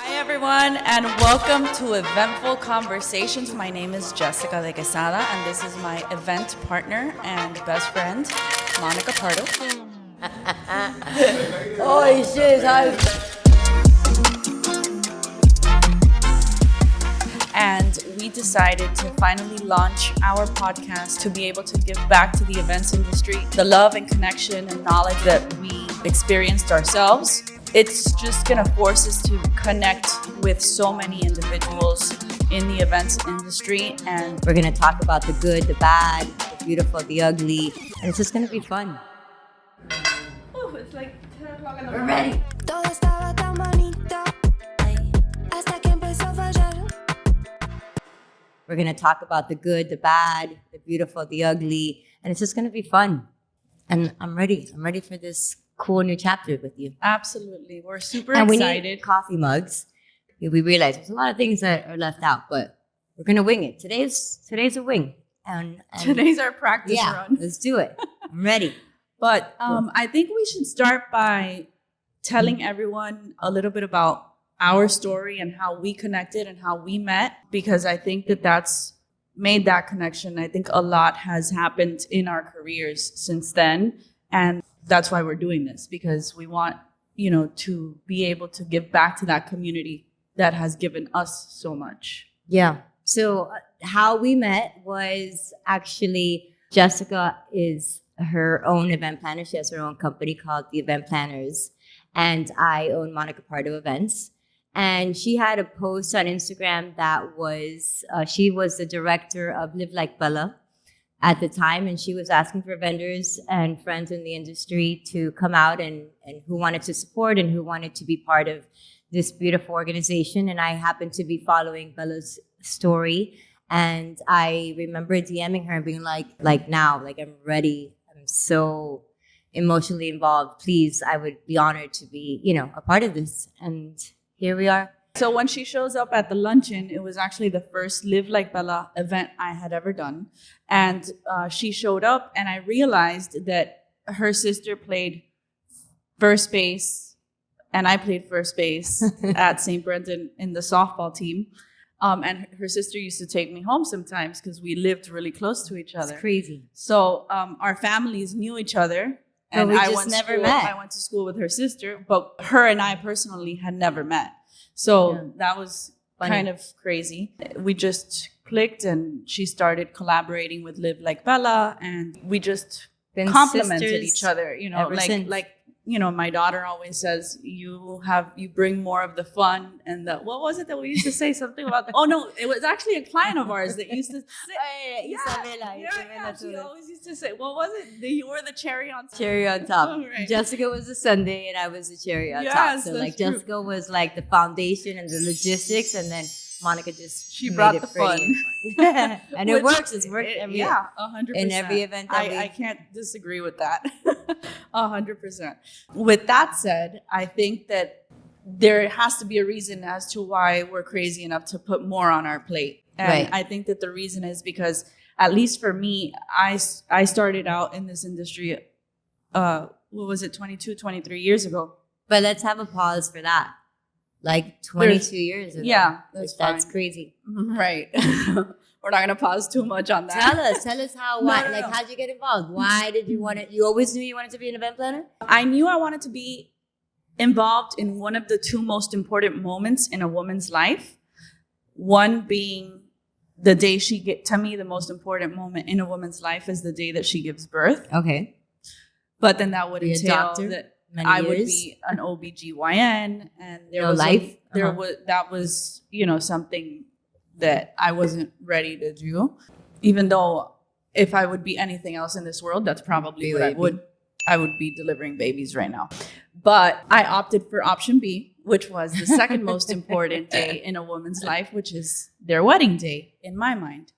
Hi, everyone, and welcome to Eventful Conversations. My name is Jessica de Quesada, and this is my event partner and best friend, Monica Pardo. Holy shit, hi. And we decided to finally launch our podcast to be able to give back to the events industry the love and connection and knowledge that we experienced ourselves. It's just going to force us to connect with so many individuals in the events industry. And We're going to talk about the good, the bad, the beautiful, the ugly. And it's just going to be fun. oh, it's like 10 o'clock in the We're morning. ready. Todo estaba tan bonito, ay, hasta que empezó a fallar. We're going to talk about the good, the bad, the beautiful, the ugly. And it's just going to be fun. And I'm ready. I'm ready for this cool new chapter with you. Absolutely. We're super And we excited. need coffee mugs. We realize there's a lot of things that are left out, but we're going to wing it. Today's a wing. And Today's our practice run. Let's do it. I'm ready. But I think we should start by telling everyone a little bit about our story and how we connected and how we met, because I think that that's made that connection. I think a lot has happened in our careers since then. And that's why we're doing this, because we want, to be able to give back to that community that has given us so much. Yeah. So how we met was actually Jessica is her own event planner. She has her own company called the Event Planners. And I own Monica Pardo Events. And she had a post on Instagram that was, she was the director of Live Like Bella at the time. And she was asking for vendors and friends in the industry to come out and who wanted to support and who wanted to be part of this beautiful organization. And I happened to be following Bella's story. And I remember DMing her and being like I'm ready. I'm so emotionally involved. Please, I would be honored to be, a part of this. And here we are. So when she shows up at the luncheon, it was actually the first Live Like Bella event I had ever done. And she showed up and I realized that her sister played first base and I played first base at St. Brendan in the softball team. And her sister used to take me home sometimes because we lived really close to each other. It's crazy. So our families knew each other. And And we just never met. I went to school with her sister, but her and I personally had never met. So that was Funny. kind of crazy. We just clicked and she started collaborating with Live Like Bella and we just Been complimented sisters each other, ever since. my daughter always says, you bring more of the fun and the, what was it that we used to say something about? Oh no, it was actually a client of ours that used to say, Isabella. she always used to say, what was it? You were the cherry on top. Cherry on top. Oh, right. Jessica was the Sunday and I was the cherry on top. Yes, So that's true. Jessica was like the foundation and the logistics, and then Monica just She made brought it the pretty fun. and fun. And it Which- works. It's worked every 100%. in every event that I can't disagree with that. 100%. With that said, I think that there has to be a reason as to why we're crazy enough to put more on our plate. And Right. I think that the reason is because, at least for me, I started out in this industry, 22, 23 years ago. But let's have a pause for that. Like 22 years ago. Yeah, Like, that's that's fine. crazy. Right. We're not going to pause too much on that. Tell us how, No, why, no, like, no. how'd you get involved? Why did you want to, you always knew you wanted to be an event planner? I knew I wanted to be involved in one of the two most important moments in a woman's life. One being the day to me, the most important moment in a woman's life is the day that she gives birth. Okay. But then that would Be a entail doctor? that Many I would years? be an OBGYN, and there No was life? that was something that I wasn't ready to do. Even though if I would be anything else in this world, that's probably what I would be delivering babies right now. But I opted for option B, which was the second most important day in a woman's life, which is their wedding day, in my mind.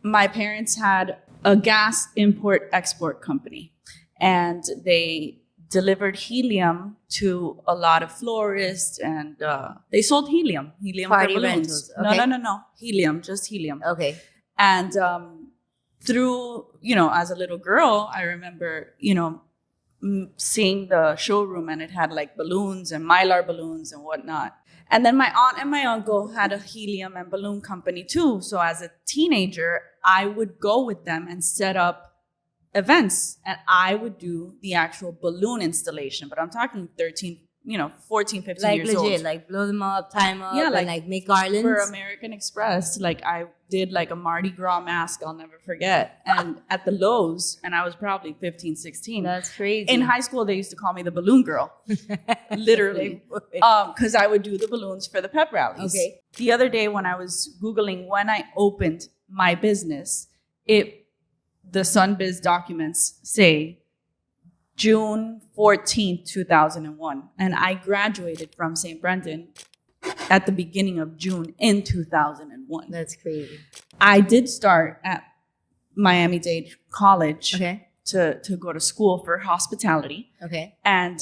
My parents had a gas import-export company, and they delivered helium to a lot of florists, and they sold helium Party for balloons. rentals, okay. No, helium, just helium. Okay. And through, as a little girl, I remember, seeing the showroom, and it had like balloons and mylar balloons and whatnot. And then my aunt and my uncle had a helium and balloon company too. So as a teenager, I would go with them and set up events, and I would do the actual balloon installation. But I'm talking 14, 15 Like years legit, old. like blow them up, tie them up, Yeah, and like make garlands. For American Express, like I did like a Mardi Gras mask I'll never forget. And at the Lowe's, and I was probably 15, 16. That's crazy. In high school, they used to call me the balloon girl, literally, because I would do the balloons for the pep rallies. Okay. The other day when I was Googling when I opened my business, the Sunbiz documents say June 14th, 2001. And I graduated from St. Brendan at the beginning of June in 2001. That's crazy. I did start at Miami-Dade College Okay. to go to school for hospitality. Okay. And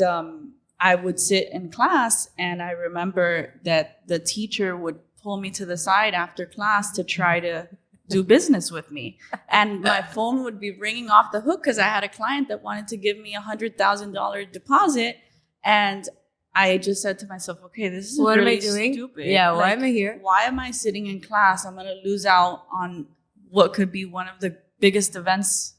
I would sit in class, and I remember that the teacher would pull me to the side after class to try to do business with me. And my phone would be ringing off the hook because I had a client that wanted to give me $100,000 deposit. And I just said to myself, okay, this is What am really I doing? stupid. Yeah, why Like, am I here? Why am I sitting in class? I'm going to lose out on what could be one of the biggest events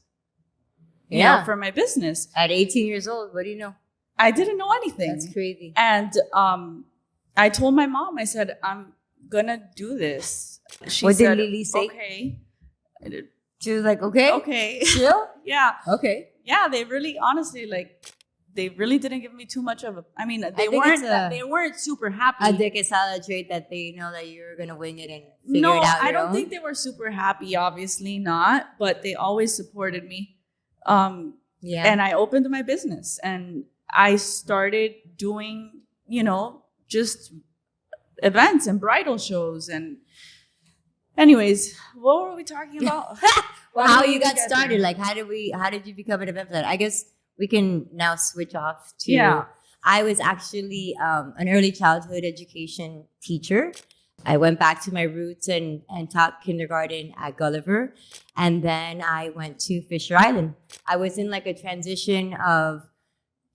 you know, for my business. At 18 years old, what do you know? I didn't know anything. That's crazy. And I told my mom, I said, I'm going to do this. She What did said, Lily say? okay. She was like, okay. Okay. Chill? Yeah. Okay. Yeah, they really, honestly, like, they really didn't give me too much of a, I mean, they think they weren't super happy. A de quesada trait that they know that you're going to wing it and figure No, it out. I don't think they were super happy, obviously not, but they always supported me. Yeah. And I opened my business, and I started doing, just events and bridal shows. And anyways, what were we talking about? Well, how you got started? Like, how did you become an event planner? I guess we can now switch off to. Yeah. I was actually an early childhood education teacher. I went back to my roots and taught kindergarten at Gulliver. And then I went to Fisher Island. I was in like a transition of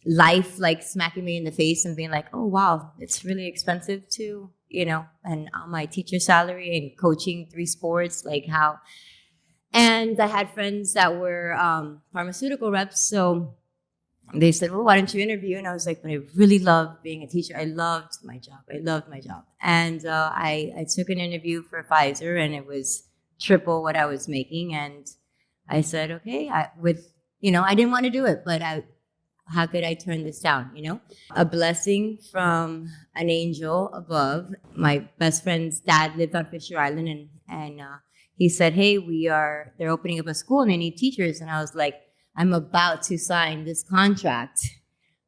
life, like smacking me in the face and being like, oh, wow, it's really expensive to, and on my teacher salary and coaching 3 sports, like how. And I had friends that were pharmaceutical reps. So they said, well, why don't you interview? And I was like, but I really love being a teacher. I loved my job. And I took an interview for Pfizer, and it was triple what I was making. And I said, okay, I didn't want to do it, but how could I turn this down? A blessing from an angel above. My best friend's dad lived on Fisher Island, and he said, hey, they're opening up a school and they need teachers. And I was like, I'm about to sign this contract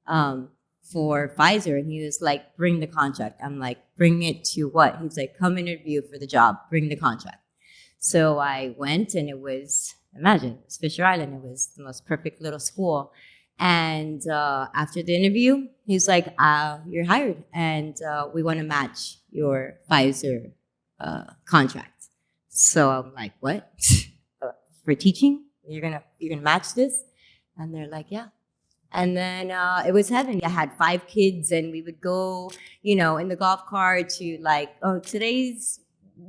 for Pfizer. And he was like, bring the contract. I'm like, bring it to what? He's like, come interview for the job, bring the contract. So I went, and it was Fisher Island. It was the most perfect little school. And after the interview, he's like, you're hired, and we want to match your Pfizer contract. So I'm like, what? For teaching? You're gonna match this? And they're like, yeah. And then it was heaven. I had 5 kids, and we would go, in the golf cart to like, oh, today's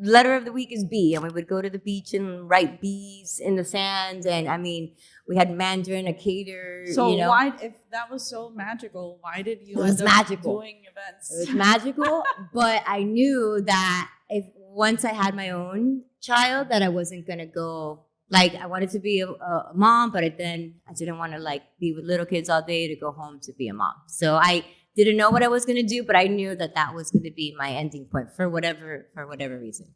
letter of the week is B, and we would go to the beach and write B's in the sand. And I mean, we had Mandarin, a cater. So why, if that was so magical, why did you end up doing events? It was magical, but I knew that once I had my own child, that I wasn't gonna go. Like, I wanted to be a mom, but then I didn't want to like be with little kids all day to go home to be a mom. So I didn't know what I was going to do, but I knew that was going to be my ending point for whatever reason.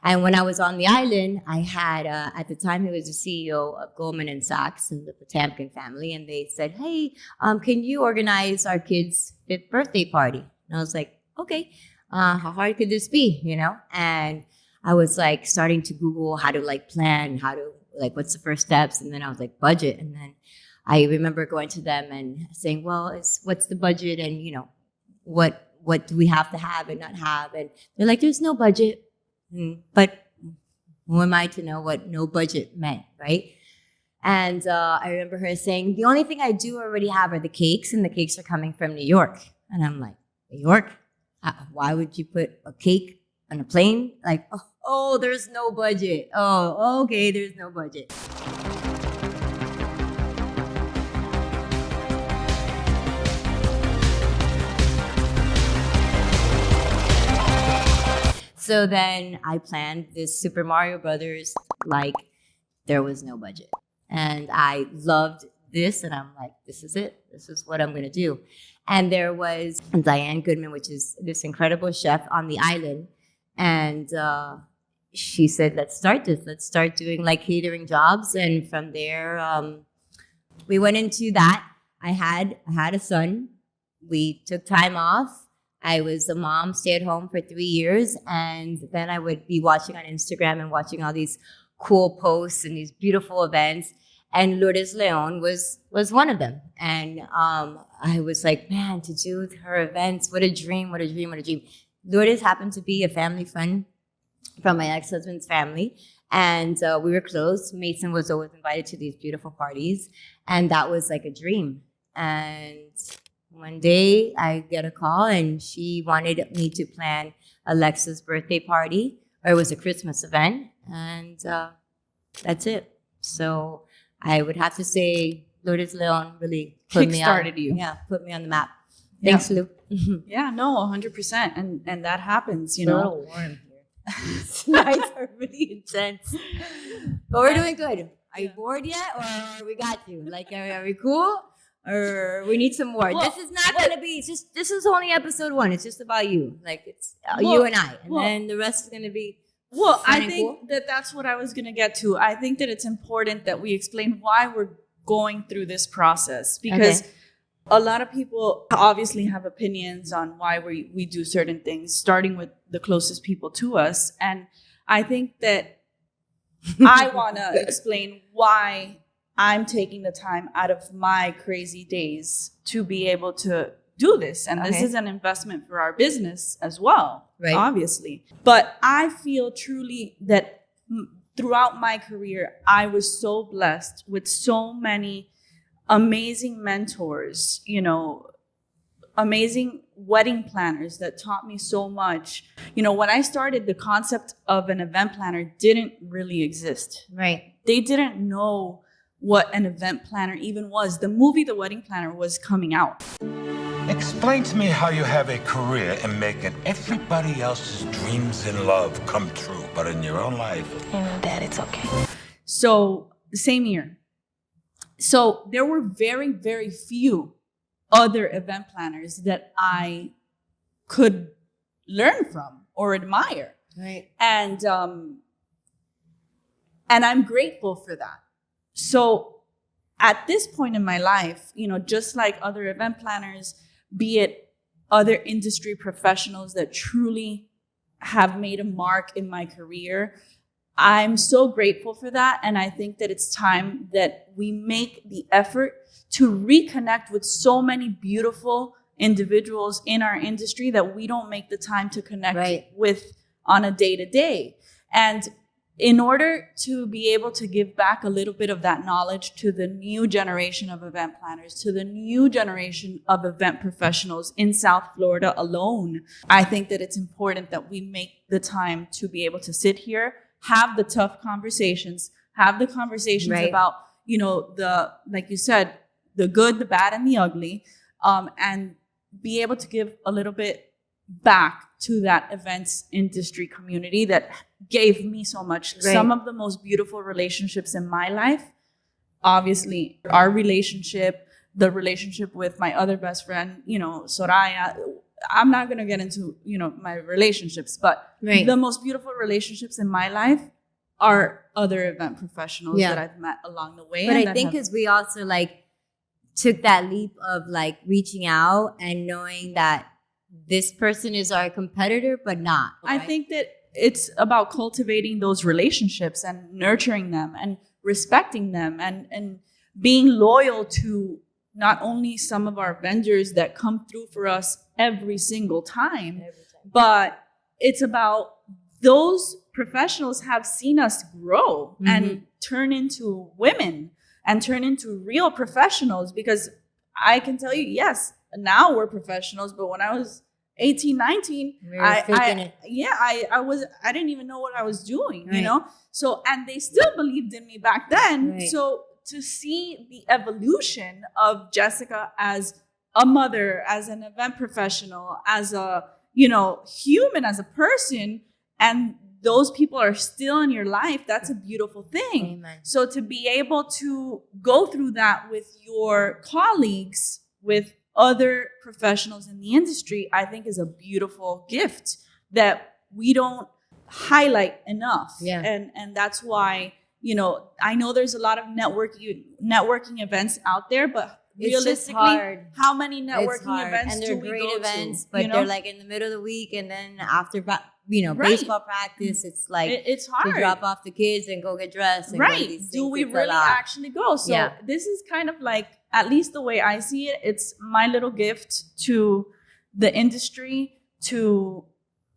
And when I was on the island, I had, at the time, he was the CEO of Goldman & Sachs and the Potamkin family. And they said, hey, can you organize our kid's 5th birthday party? And I was like, okay, how hard could this be, And I was like starting to Google how to like plan, what's the first steps? And then I was like, budget. And then I remember going to them and saying, well, what's the budget? And, what do we have to have and not have? And they're like, there's no budget. But who am I to know what no budget meant, right? And I remember her saying, the only thing I do already have are the cakes, and the cakes are coming from New York. And I'm like, New York? Why would you put a cake on a plane? Like, oh, there's no budget. Oh, okay, there's no budget. So then I planned this Super Mario Brothers like there was no budget. And I loved this, and I'm like, this is it. This is what I'm going to do. And there was Diane Goodman, which is this incredible chef on the island. And she said, let's start this. Let's start doing like catering jobs. And from there, we went into that. I had a son. We took time off. I was a mom, stay at home for 3 years. And then I would be watching on Instagram and watching all these cool posts and these beautiful events. And Lourdes Leon was one of them. And I was like, man, to do her events, what a dream, what a dream, what a dream. Lourdes happened to be a family friend from my ex-husband's family. And we were close. Mason was always invited to these beautiful parties. And that was like a dream. And one day I get a call, and she wanted me to plan Alexa's birthday party, or it was a Christmas event. And that's it. So I would have to say Lourdes Leon really put me Kickstarted you. Yeah, put me on the map. Thanks, Lou. Yeah, no, 100%. And that happens, you It's a know. little warm here. These nights are really intense. But we're doing good. Are you bored yet? Or we got you? Like, are we cool? Or we need some more? Well, this is not going to be, this is only episode 1. It's just about you. Like, it's you Well, and I. And well, then the rest is going to be Well, fun I and think cool. that's what I was going to get to. I think that it's important that we explain why we're going through this process, because a lot of people obviously have opinions on why we do certain things, starting with the closest people to us. And I think that I want to explain why I'm taking the time out of my crazy days to be able to do this. And this is an investment for our business as well, Right. obviously. But I feel truly that throughout my career, I was so blessed with so many amazing mentors, you know, amazing wedding planners that taught me so much. You know, when I started, the concept of an event planner didn't really exist. Right. They didn't know what an event planner even was. The movie The Wedding Planner was coming out. Explain to me how you have a career in making everybody else's dreams in love come true, but in your own life. You know, Dad, it's okay. So, same year. So, there were very, very few other event planners that I could learn from or admire. Right. And I'm grateful for that. So at this point in my life, you know, just like other event planners, be it other industry professionals that truly have made a mark in my career, I'm so grateful for that. And I think that it's time that we make the effort to reconnect with so many beautiful individuals in our industry that we don't make the time to connect with on a day-to-day. And in order to be able to give back a little bit of that knowledge to the new generation of event planners, to the new generation of event professionals in South Florida alone, I think that it's important that we make the time to be able to sit here, have the tough conversations, have the conversations about, you know, like you said, the good, the bad, and the ugly, and be able to give a little bit back to that events industry community that gave me so much. Right. Some of the most beautiful relationships in my life, obviously our relationship, the relationship with my other best friend, you know, Soraya. I'm not going to get into, you know, my relationships, but the most beautiful relationships in my life are other event professionals that I've met along the way. But and I think because we also like took that leap of like reaching out and knowing that this person is our competitor, but not. I think that it's about cultivating those relationships and nurturing them and respecting them and being loyal to not only some of our vendors that come through for us every single time, but it's about those professionals have seen us grow and turn into women and turn into real professionals. Because I can tell you, yes, now we're professionals, but when I was 18, 19, I didn't even know what I was doing, you know? So, and they still believed in me back then. Right. So to see the evolution of Jessica as a mother, as an event professional, as a, you know, human, as a person, and those people are still in your life, that's a beautiful thing. Amen. So to be able to go through that with your colleagues, with other professionals in the industry, I think is a beautiful gift that we don't highlight enough. Yeah. And that's why, you know, I know there's a lot of networking events out there, but It's just realistically, hard. how many It's networking hard. events and do they're we great go events, to? but You know? they're like in the middle of the week, and then after Right. baseball practice, it's like It's to hard. drop off the kids and go get dressed. And go Right. these Do things. we It's a really lot. actually go? So Yeah. this is kind of like, at least the way I see it, it's my little gift to the industry, to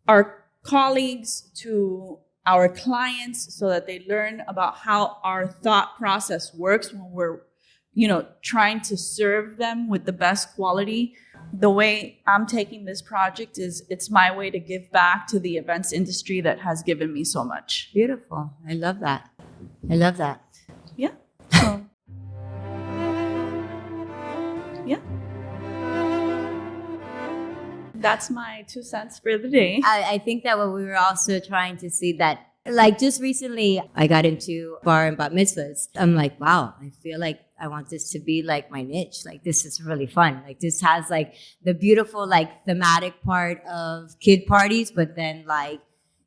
our colleagues, to our clients, so that they learn about how our thought process works when we're, you know, trying to serve them with the best quality. The way I'm taking this project is, it's my way to give back to the events industry that has given me so much. Beautiful. I love that. I love that. Yeah. So, yeah. That's my 2 cents for the day. I think that what we were also trying to see that, like, just recently I got into bar and bat mitzvahs. I'm like, wow, I feel like I want this to be like my niche. Like, this is really fun. Like, this has like the beautiful, like, thematic part of kid parties, but then, like,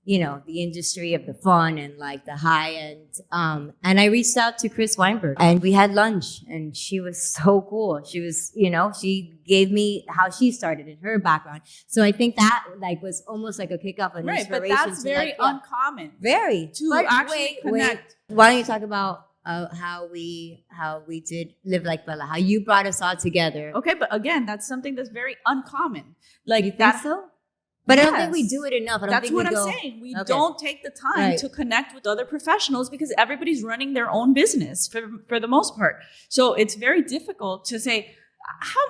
you know, the industry of the fun and like the high end. And I reached out to Chris Weinberg and we had lunch, and she was so cool. She was, you know, she gave me how she started in her background. So I think that like was almost like a kickoff, an Right, but inspiration. that's to, very like, yeah, uncommon. very to But actually connect. Why don't you talk about how we did Live Like Bella, how you brought us all together? Okay, but again, that's something that's very uncommon. Like, You think that, so? But I don't think we Yes. do it enough. I don't That's think what we I'm go, saying. We Okay. don't take the time Right. to connect with other professionals because everybody's running their own business for the most part. So it's very difficult to say, how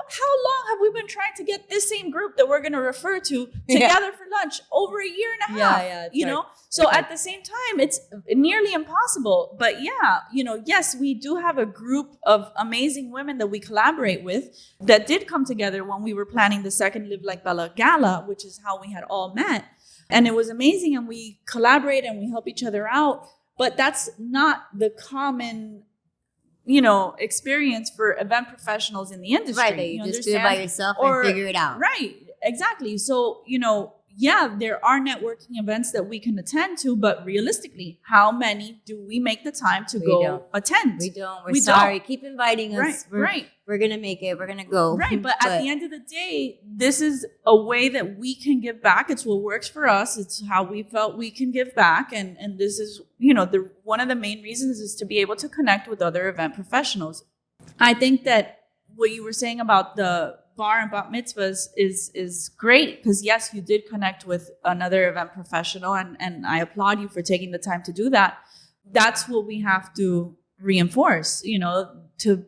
long have we been trying to get this same group that we're going to refer to together for lunch? Over a year and a half. yeah, it's you hard. know? So at the same time, it's nearly impossible. But yeah, you know, yes, we do have a group of amazing women that we collaborate with that did come together when we were planning the second Live Like Bella Gala, which is how we had all met. And it was amazing, and we collaborate and we help each other out. But that's not the common, you know, experience for event professionals in the industry. Right, that you just do it by understand? yourself Or- and figure it out. Right, exactly. So, you know, yeah, there are networking events that we can attend to, but realistically, how many do we make the time to We go don't. attend? We don't. We're We sorry. don't. Keep inviting us. Right. We're gonna make it. We're gonna go. Right, but at the end of the day, this is a way that we can give back. It's what works for us. It's how we felt we can give back, and this is, you know, the one of the main reasons is to be able to connect with other event professionals. I think that what you were saying about the bar and bat mitzvahs is great, because yes, you did connect with another event professional, and I applaud you for taking the time to do that. That's what we have to reinforce, you know, to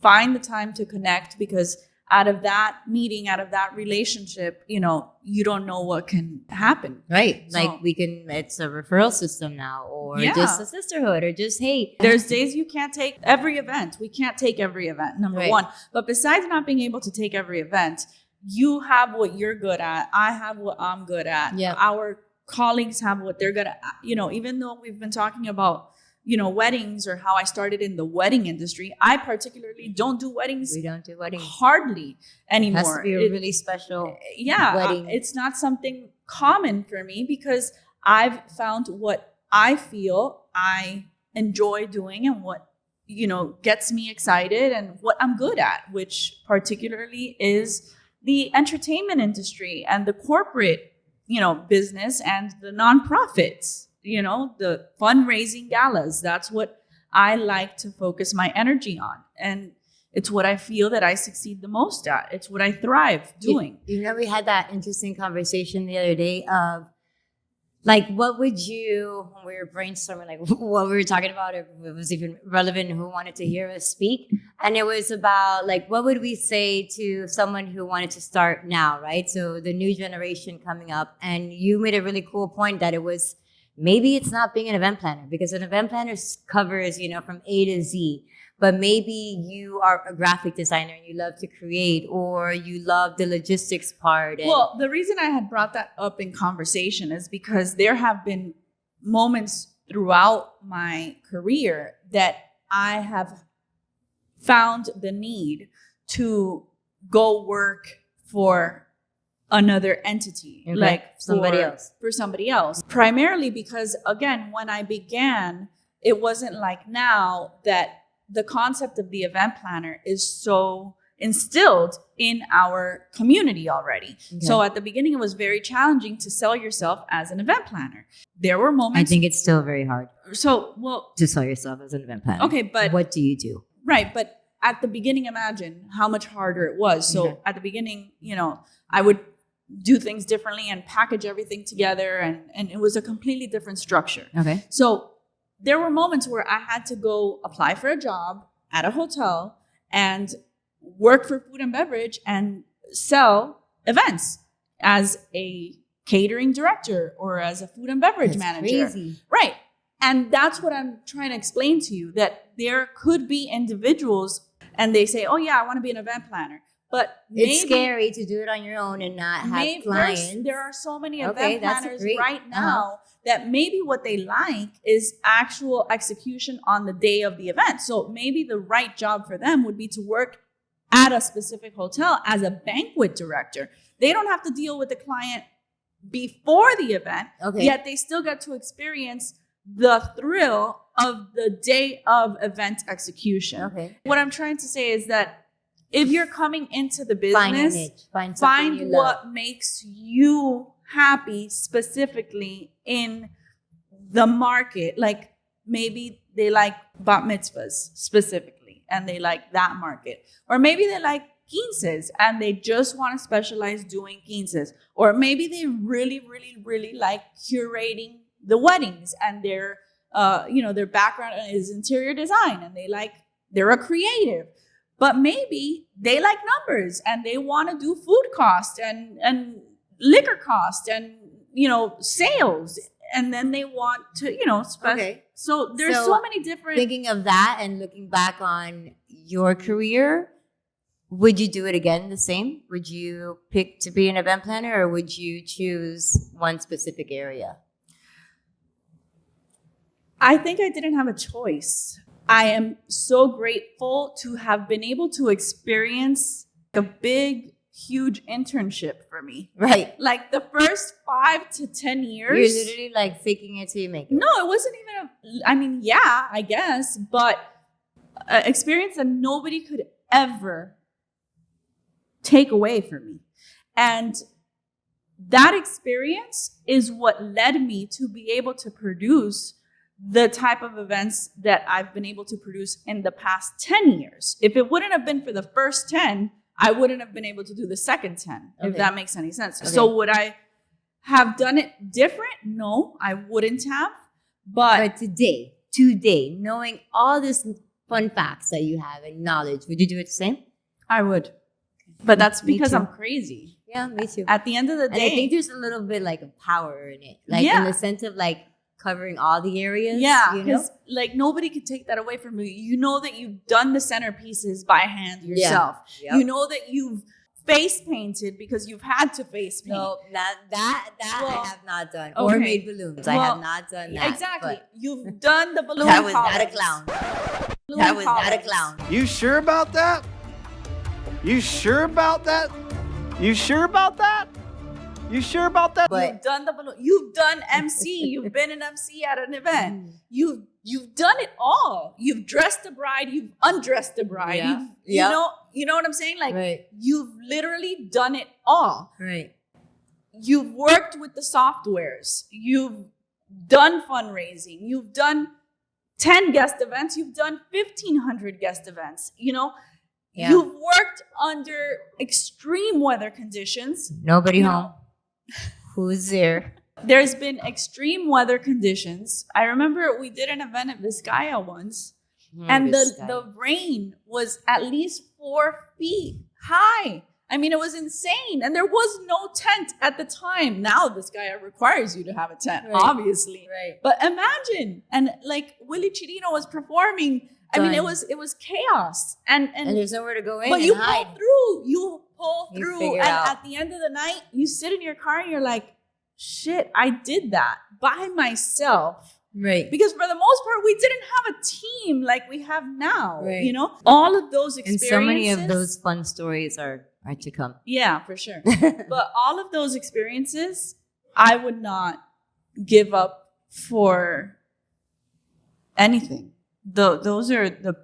find the time to connect, because out of that meeting, out of that relationship, you know, you don't know what can happen. Right. So- Like it's a referral system now, or Yeah. just a sisterhood, or just, hey. There's days you can't take every event. We can't take every event, number Right. one. But besides not being able to take every event, you have what you're good at. I have what I'm good at. Yeah. Our colleagues have what they're good at. You know, even though we've been talking about, you know, weddings or how I started in the wedding industry, I particularly don't do weddings We don't do weddings. hardly It anymore. has to be a It- really special. yeah, wedding. it's not something common for me, because I've found what I feel I enjoy doing and what, you know, gets me excited and what I'm good at, which particularly is the entertainment industry and the corporate, you know, business and the nonprofits, you know, the fundraising galas. That's what I like to focus my energy on. And it's what I feel that I succeed the most at. It's what I thrive doing. You know, we had that interesting conversation the other day of Like, what would you, when we were brainstorming, like what we were talking about, if it was even relevant, who wanted to hear us speak? And it was about, like, what would we say to someone who wanted to start now, right? So the new generation coming up. And you made a really cool point that it was, maybe it's not being an event planner, because an event planner covers, from A to Z. But maybe you are a graphic designer and you love to create, or you love the logistics part. Well, the reason I had brought that up in conversation is because there have been moments throughout my career that I have found the need to go work for another entity, Okay. like For somebody else. Primarily because, again, when I began, it wasn't like now that the concept of the event planner is so instilled in our community already. Okay. So at the beginning, it was very challenging to sell yourself as an event planner. There were I moments. think it's still very hard Well, to sell yourself as an event planner. okay, but what do you do? right. But at the beginning, imagine how much harder it was. So Okay. at the beginning, I would do things differently and package everything together. And it was a completely different structure. Okay. So there were moments where I had to go apply for a job at a hotel and work for food and beverage and sell events as a catering director or as a food and beverage manager. Crazy. Right. And that's what I'm trying to explain to you, that there could be individuals and they say, oh yeah, I want to be an event planner. But It's scary to do it on your own and not have clients. There are so many Okay, event that's planners great. right now that maybe what they like is actual execution on the day of the event. So maybe the right job for them would be to work at a specific hotel as a banquet director. They don't have to deal with the client before the event, yet they still get to experience the thrill of the day of event execution. Okay. What I'm trying to say is that if you're coming into the business, Find a niche. Find something you love. what makes you happy specifically in the market. Like maybe they like bat mitzvahs specifically and they like that market. Or maybe they like quinces and they just want to specialize doing quinces. Or maybe they really, really, really like curating the weddings and their background is interior design and they're a creative. But maybe they like numbers and they want to do food cost and liquor cost and, sales. And then they want to, Okay. So there's so many different. Thinking of that and looking back on your career, would you do it again the same? Would you pick to be an event planner or would you choose one specific area? I think I didn't have a choice. I am so grateful to have been able to experience a big, huge internship for me. Right. Like the first 5 to 10 years. You're literally like faking it till you make it. No, it wasn't even yeah, I guess, but an experience that nobody could ever take away from me. And that experience is what led me to be able to produce the type of events that I've been able to produce in the past 10 years. If it wouldn't have been for the first 10, I wouldn't have been able to do the second 10, if that makes any sense. Okay. So would I have done it different? No, I wouldn't have. But today, knowing all these fun facts that you have and knowledge, would you do it the same? I would. But that's because I'm crazy. Yeah, me too. At the end of the day. And I think there's a little bit like of power in it. Like in the sense of like covering all the areas. Yeah, because like nobody could take that away from you. You know that you've done the centerpieces by hand yourself. Yeah. Yep. You know that you've face painted because you've had to face paint. No, that I have not done. Okay. Or made balloons. I have not done that. Exactly. You've done the balloon. That was not a clown. That was not a clown. You sure about that? You sure about that? You sure about that? You sure about that? But you've done the balloon. You've done MC. You've been an MC at an event. You've done it all. You've dressed the bride. You've undressed the bride. Yeah. You know what I'm saying? Like you've literally done it all. Right. You've worked with the softwares. You've done fundraising. You've done 10 guest events. You've done 1,500 guest events. Yeah. You've worked under extreme weather conditions. Nobody home. Who's there? There's been extreme weather conditions. I remember we did an event at Vizcaya once, and the rain was at least 4 feet high. I mean, it was insane. And there was no tent at the time. Now Vizcaya requires you to have a tent, obviously. Right. But imagine, and like Willie Chirino was performing. I mean, it was chaos. And there's nowhere to go in. But and you hide. pull You through. figure And out. at the end of the night, you sit in your car and you're like, shit, I did that by myself. Right. Because for the most part, we didn't have a team like we have now. Right. You know, all of those And experiences. so many of those fun stories are to come. Yeah, for sure. But all of those experiences, I would not give up for anything. Those are the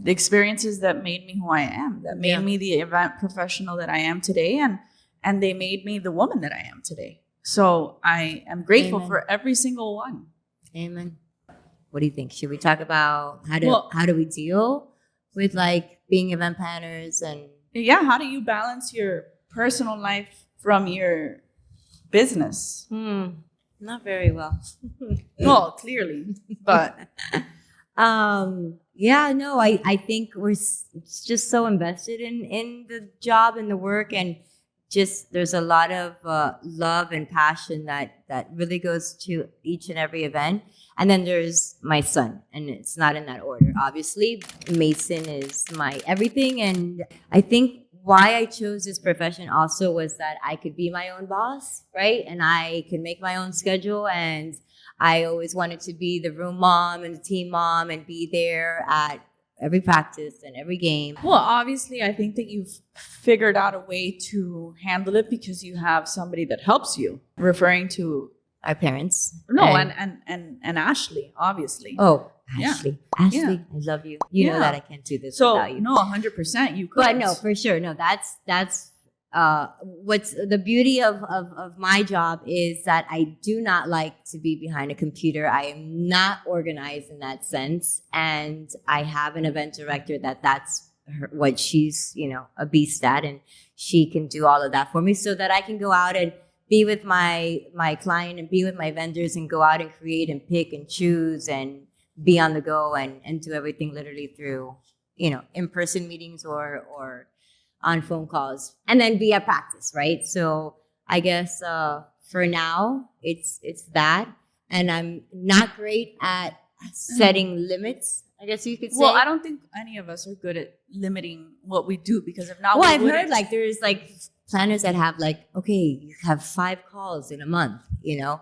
experiences that made me who I am, that made me the event professional that I am today, and they made me the woman that I am today. So I am grateful for every single one. Amen. What do you think? Should we talk about how do we deal with like being event planners and how do you balance your personal life from your business? Not very well. Well, clearly, but I think we're just so invested in the job and the work, and just there's a lot of love and passion that really goes to each and every event. And then there's my son, and it's not in that order. Obviously, Mason is my everything, and I think why I chose this profession also was that I could be my own boss, right? And I could make my own schedule, and I always wanted to be the room mom and the team mom and be there at every practice and every game. Well, obviously, I think that you've figured out a way to handle it because you have somebody that helps you. Referring to our parents. And Ashley, obviously. Oh, Yeah. Ashley, Yeah. I love you. You know that I can't do this So without you. no, 100% you could. But no, for sure, no. That's what's the beauty of my job is that I do not like to be behind a computer. I am not organized in that sense, and I have an event director that's what she's a beast at, and she can do all of that for me so that I can go out and be with my client and be with my vendors and go out and create and pick and choose and be on the go and do everything literally through in-person meetings or on phone calls, and then be at practice, right? So I guess for now it's that, and I'm not great at setting limits, I guess you could say. Well, I don't think any of us are good at limiting what we do because if not, I've heard like there's like planners that have like, okay, you have 5 calls in a month, that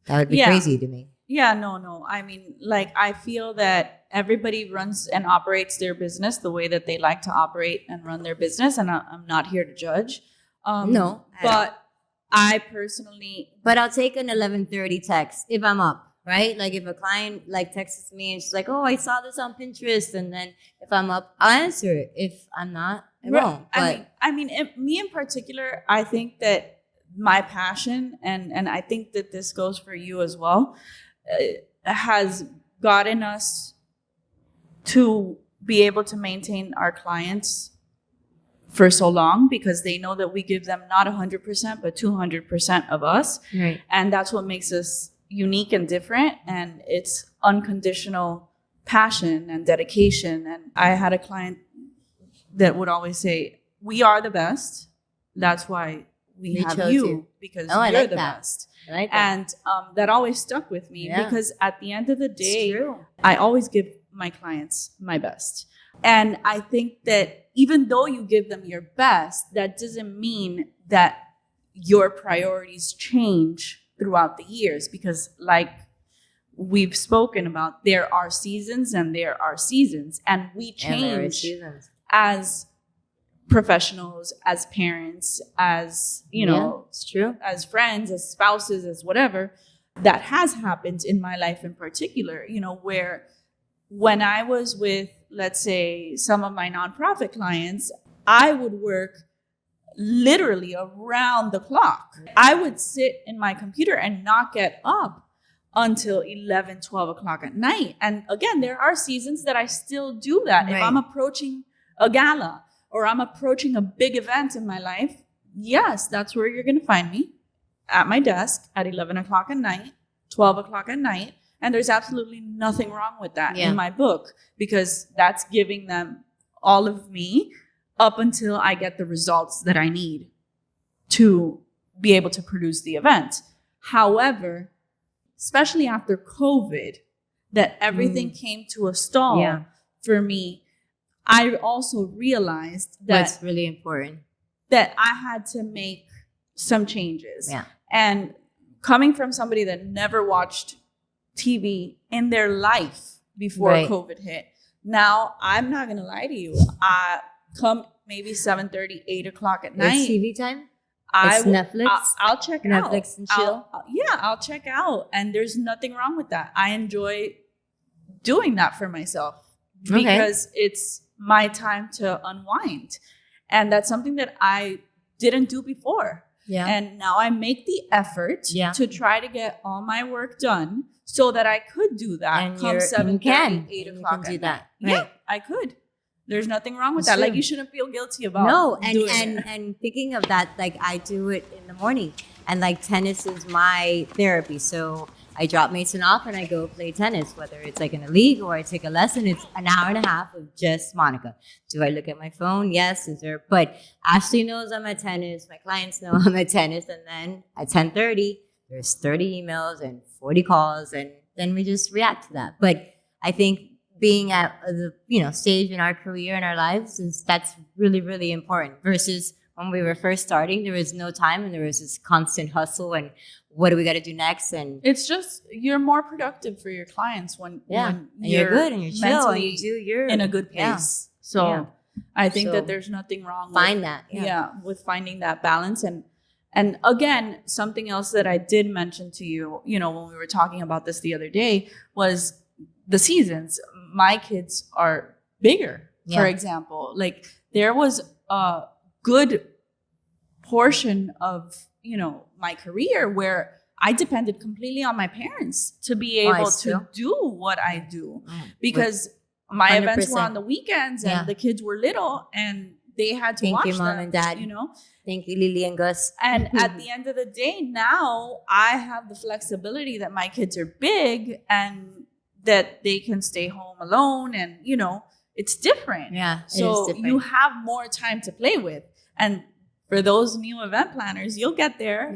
would be crazy to me. Yeah, no. I mean, like, I feel that everybody runs and operates their business the way that they like to operate and run their business. And I'm not here to judge. No. But I personally... But I'll take an 11:30 text if I'm up, right? Like if a client like texts me and she's like, oh, I saw this on Pinterest. And then if I'm up, I'll answer it. If I'm not, I won't. But me in particular, I think that my passion, and I think that this goes for you as well, has gotten us to be able to maintain our clients for so long because they know that we give them not 100% but 200% of us, right. And that's what makes us unique and different, and it's unconditional passion and dedication. And I had a client that would always say, we are the best, that's why we have you because you're like the that. best. I like that. And that always stuck with me because at the end of the day, It's true. I always give my clients my best. And I think that even though you give them your best, that doesn't mean that your priorities change throughout the years because like we've spoken about, there are seasons and there are seasons, and we change as professionals, as parents, as it's true, as friends, as spouses, as whatever. That has happened in my life in particular, where when I was with, let's say, some of my nonprofit clients, I would work literally around the clock. I would sit in my computer and not get up until 11, 12 o'clock at night. And again, there are seasons that I still do that. Right. If I'm approaching a gala or I'm approaching a big event in my life, yes, that's where you're going to find me. at my desk at 11 o'clock at night, 12 o'clock at night. And there's absolutely nothing wrong with that in my book, because that's giving them all of me up until I get the results that I need to be able to produce the event. However, especially after COVID, that everything came to a stall for me, I also realized that That's really important. that I had to make some changes. Yeah. And coming from somebody that never watched TV in their life before COVID hit, now I'm not going to lie to you. I come maybe 7:30, 8 o'clock at night. It's TV time? It's Netflix? I'll check Netflix out. Netflix and chill? I'll check out. And there's nothing wrong with that. I enjoy doing that for myself because it's my time to unwind. And that's something that I didn't do before. Yeah. And now I make the effort to try to get all my work done so that I could do that And come 7:30, 8 o'clock you can do at that. night. Right. Yeah, I could. There's nothing wrong with That's that. Like, true. you shouldn't feel guilty about and doing it. and thinking of that, like I do it in the morning, and like tennis is my therapy. So I drop Mason off and I go play tennis, whether it's like in a league or I take a lesson. It's an hour and a half of just Monica. Do I look at my phone? Yes. Is there? But Ashley knows I'm at tennis. My clients know I'm at tennis, and then at 10:30, there's 30 emails and 40 calls, and then we just react to that. But I think being at the stage in our career and our lives that's really, really important. Versus when we were first starting, there was no time and there was this constant hustle and what do we got to do next? And It's just, you're more productive for your clients when and you're good and you're chill and you do your in a good place. So I think So that there's nothing wrong find with that. with finding that balance. And again, something else that I did mention to you, when we were talking about this the other day, was the seasons. My kids are bigger, for example. Like, there was a good portion of, my career where I depended completely on my parents to be able to do what I do, because my events were 100%. on the weekends and the kids were little and they had to Thank watch you, Mom them, and Dad. Thank you, Lily and Gus. And at the end of the day, now I have the flexibility that my kids are big and that they can stay home alone, and it's different. Yeah, it is so different. you have more time to play with. And for those new event planners, you'll get there.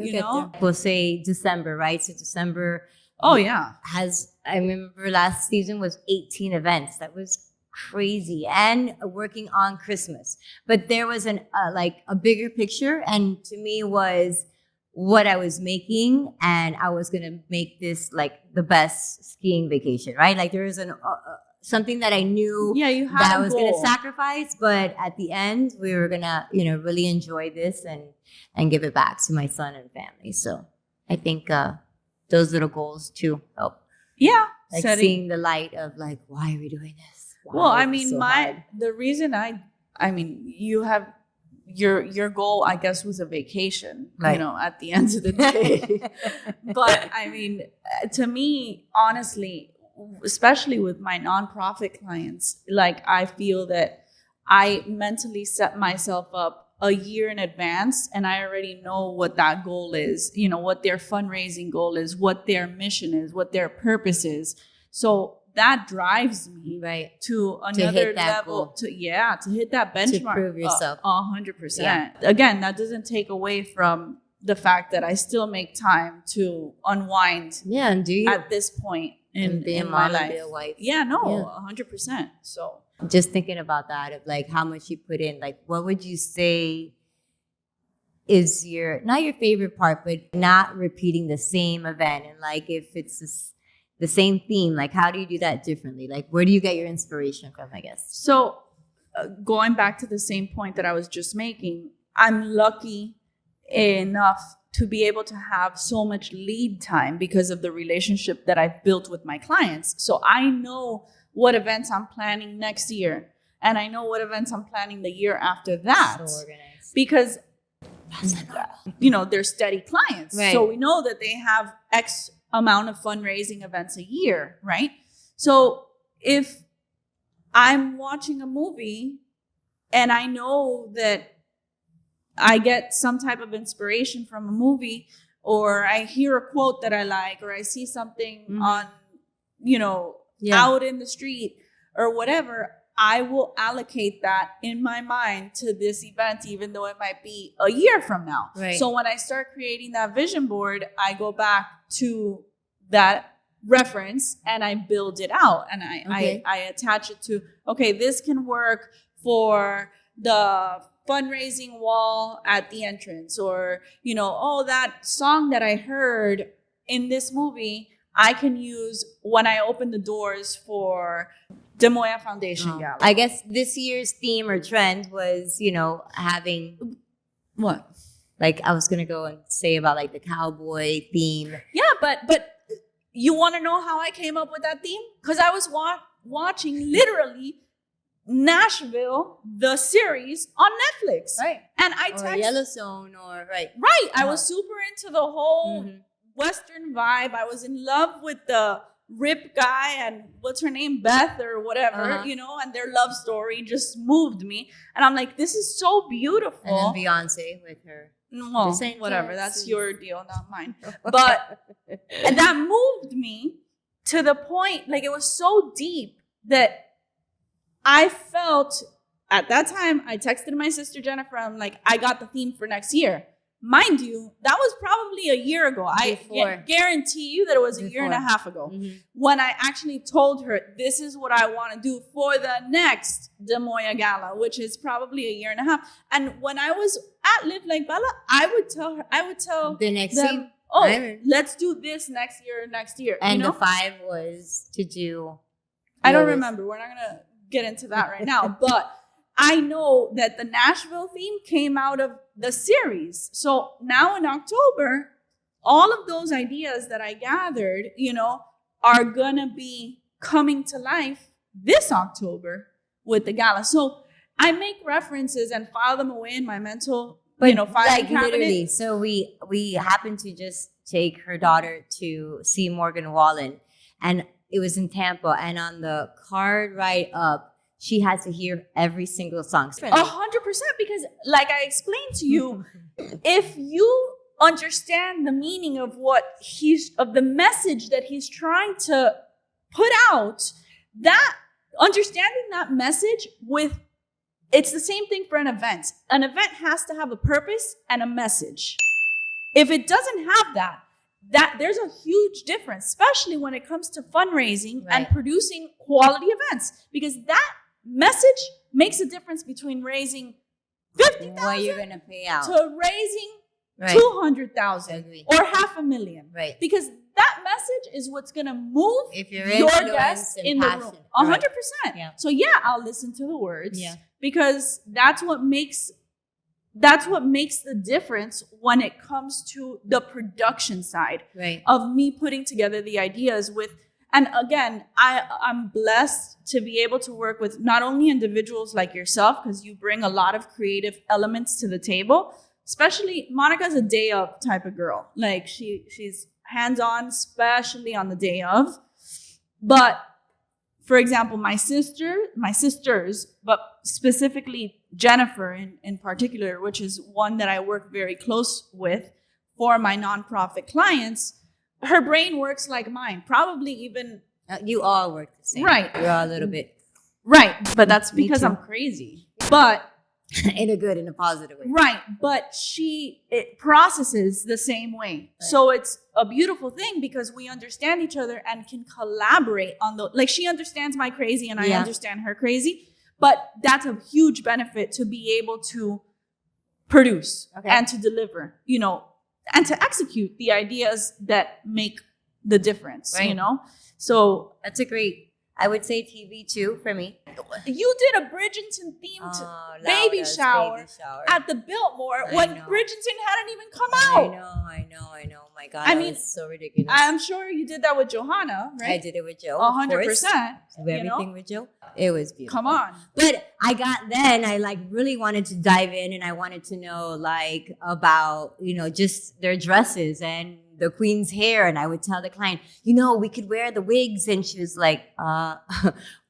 We'll say December, right? So December. Oh yeah. I remember last season was 18 events. That was crazy, and working on Christmas. But there was a bigger picture, and to me was what I was making, and I was gonna make this like the best skiing vacation, right? Like there was something that I knew you had that I a was goal. gonna sacrifice, but at the end we were gonna really enjoy this and give it back to my son and family. So I think those little goals too help. Yeah. Like Setting- seeing the light of like, why are we doing this? Why Well, is I it mean, so hard? the reason you have your goal, I guess, was a vacation, Right. at the end of the day. But I mean, to me, honestly, especially with my nonprofit clients, like I feel that I mentally set myself up a year in advance, and I already know what that goal is, what their fundraising goal is, what their mission is, what their purpose is. So that drives me Right. to another hit that level, goal. to hit that benchmark, prove yourself. 100%. Yeah. Again, that doesn't take away from the fact that I still make time to unwind Yeah, and do you at this point in be a my mom life. and be a wife? Yeah, no, Yeah. 100%. So Just thinking about that of like how much you put in, like what would you say is not your favorite part, but not repeating the same event, and like if it's the same theme, like how do you do that differently? Like where do you get your inspiration from, I guess? So, going back to the same point that I was just making, I'm lucky enough to be able to have so much lead time because of the relationship that I've built with my clients. So I know what events I'm planning next year, and I know what events I'm planning the year after that, So organized. because they're steady clients. Right. So we know that they have X amount of fundraising events a year, right? So if I'm watching a movie and I know that I get some type of inspiration from a movie, or I hear a quote that I like, or I see something on, Yeah. out in the street or whatever, I will allocate that in my mind to this event, even though it might be a year from now. Right. So when I start creating that vision board, I go back to that reference and I build it out, and I attach it to, okay, this can work for the fundraising wall at the entrance, or, that song that I heard in this movie, I can use when I open the doors for De Moya Foundation Gala. I guess this year's theme or trend was, having What? like, I was going to go and say about like the cowboy theme. Yeah, but you want to know how I came up with that theme? Because I was watching literally Nashville, the series on Netflix. Right. And I Or texted. Yellowstone or, right. Right. I was super into the whole Mhm. Western vibe. I was in love with the Rip guy and what's her name? Beth or whatever, and their love story just moved me. And I'm like, this is so beautiful. And then Beyonce with her. Well, This ain't whatever. Texas. That's your deal, not mine. But and that moved me to the point, like it was so deep that I felt at that time, I texted my sister Jennifer, I'm like, I got the theme for next year. Mind you, that was probably a year ago. Before. I guarantee you that it was a year and a Before. half ago Mhm. when I actually told her, this is what I want to do for the next De Moya Gala, which is probably a year and a half. And when I was at Live Like Bella, I would tell The next them, theme. oh, I remember. let's do this next year. And the 5 was to do. I don't Yours. remember. We're not going to get into that right now. But I know that the Nashville theme came out of the series. So now in October, all of those ideas that I gathered, are going to be coming to life this October with the gala. So I make references and file them away in my mental, filing like cabinet. literally. So we happened to just take her daughter to see Morgan Wallen, and it was in Tampa. And on the card ride up, she had to hear every single song. 100%, because like I explained to you, if you understand the meaning of of the message that he's trying to put out, that understanding that message it's the same thing for an event. An event has to have a purpose and a message. If it doesn't have that there's a huge difference, especially when it comes to fundraising and Right. producing quality events, because that message makes a difference between raising What you're $50,000 gonna pay out? to raising Right. 200,000 Agree. or $500,000. Right. Because that message is what's going to move If you're your influenced guests and in the room. passionate. 100%. Yeah. So yeah, I'll listen to the words. Yeah. Because that's what makes the difference when it comes to the production side Right. of me putting together the ideas with. And again, I'm blessed to be able to work with not only individuals like yourself, because you bring a lot of creative elements to the table. Especially Monica's a day of type of girl. Like she's hands-on, especially on the day of. But for example, my sisters, but specifically Jennifer in particular, which is one that I work very close with for my nonprofit clients, her brain works like mine, probably even You all work the same. Right. You're all a little bit right. But that's Me because too. I'm crazy. But in a good and a positive way. right, but it processes the same way. Right. So it's a beautiful thing because we understand each other and can collaborate on like she understands my crazy and I Yeah. understand her crazy. But that's a huge benefit to be able to produce Okay. and to deliver, and to execute the ideas that make the difference, Right. So That's a great. I would say TV too for me. you did a Bridgerton themed baby shower at the Biltmore I when know. Bridgerton hadn't even come I out. know. My God, I that mean, was so ridiculous. I'm sure you did that with Johanna, I right? did it with Joe. 100%. Do everything with Joe. It was beautiful. Come on. But I really wanted to dive in and I wanted to know about, just their dresses and the queen's hair. And I would tell the client, we could wear the wigs. And she was like,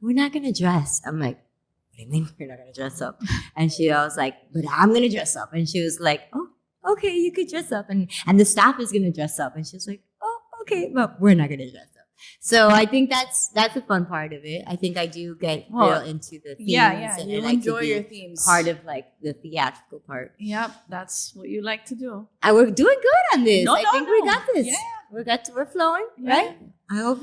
we're not going to dress. I'm like, what do you mean we're not going to dress up? And I was like, but I'm going to dress up. And she was like, oh, okay, you could dress up, and the staff is gonna dress up, and she's like, oh, okay, but we're not gonna dress up. So I think that's a fun part of it. I think I do get real into the themes. And you I like enjoy to be your themes. part of like the theatrical part. Yep, that's what you like to do. And we're doing good on this. No, I no, think we no. got this. Yeah. We're flowing, Yeah. right? I hope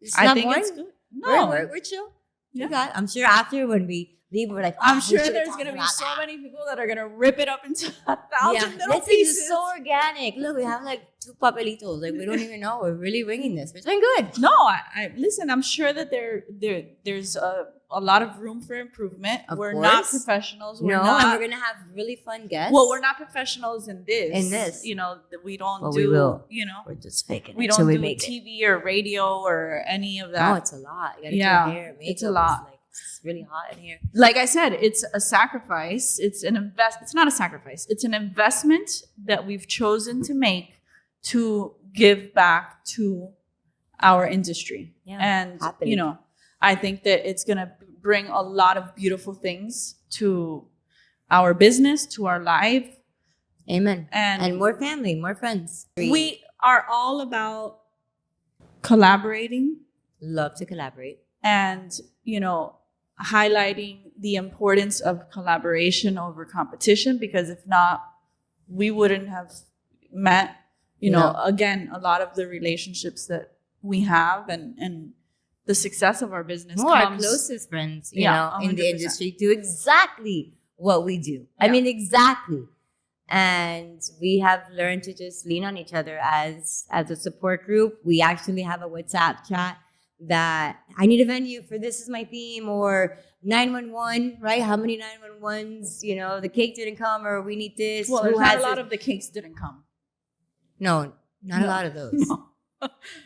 it's I not think boring. it's good. No, We're chill. Yeah. I'm sure after when we leave, we're like, oh, I'm we sure should've there's talked gonna be about so that. many people that are gonna rip it up into 1,000 little This pieces. is so organic. Look, we have like 2 papelitos. Like we don't even know. We're really winging this. We're doing good. No, I listen. I'm sure that there's a lot of room for improvement. Of We're course. not professionals. We're No, not. and we're gonna have really fun guests. Well, we're not professionals in this. In this. We don't But do. we will. You know, We're just faking we it don't till we do make it. TV or radio or any of No, that. it's a lot. You gotta Yeah, do hair, makeup. it's a lot. Like, it's really hot in here. Like I said, it's a sacrifice. It's not a sacrifice. It's an investment that we've chosen to make to give back to our industry. Yeah, And happily. I think that it's gonna bring a lot of beautiful things to our business, to our life. Amen. And And more family, more friends. we are all about collaborating love to collaborate. and, highlighting the importance of collaboration over competition, because if not, we wouldn't have met, No. again, a lot of the relationships that we have and the success of our business Our comes. closest friends, Yeah, in the 100%. industry do exactly what we do. I Yeah. mean, exactly. And we have learned to just lean on each other as a support group. We actually have a WhatsApp chat that I need a venue for this is my theme, or 911, right? How many 911s, the cake didn't come, or we need this. Well, Who there's not has a lot it? of the cakes didn't come. No, not a No. lot of those.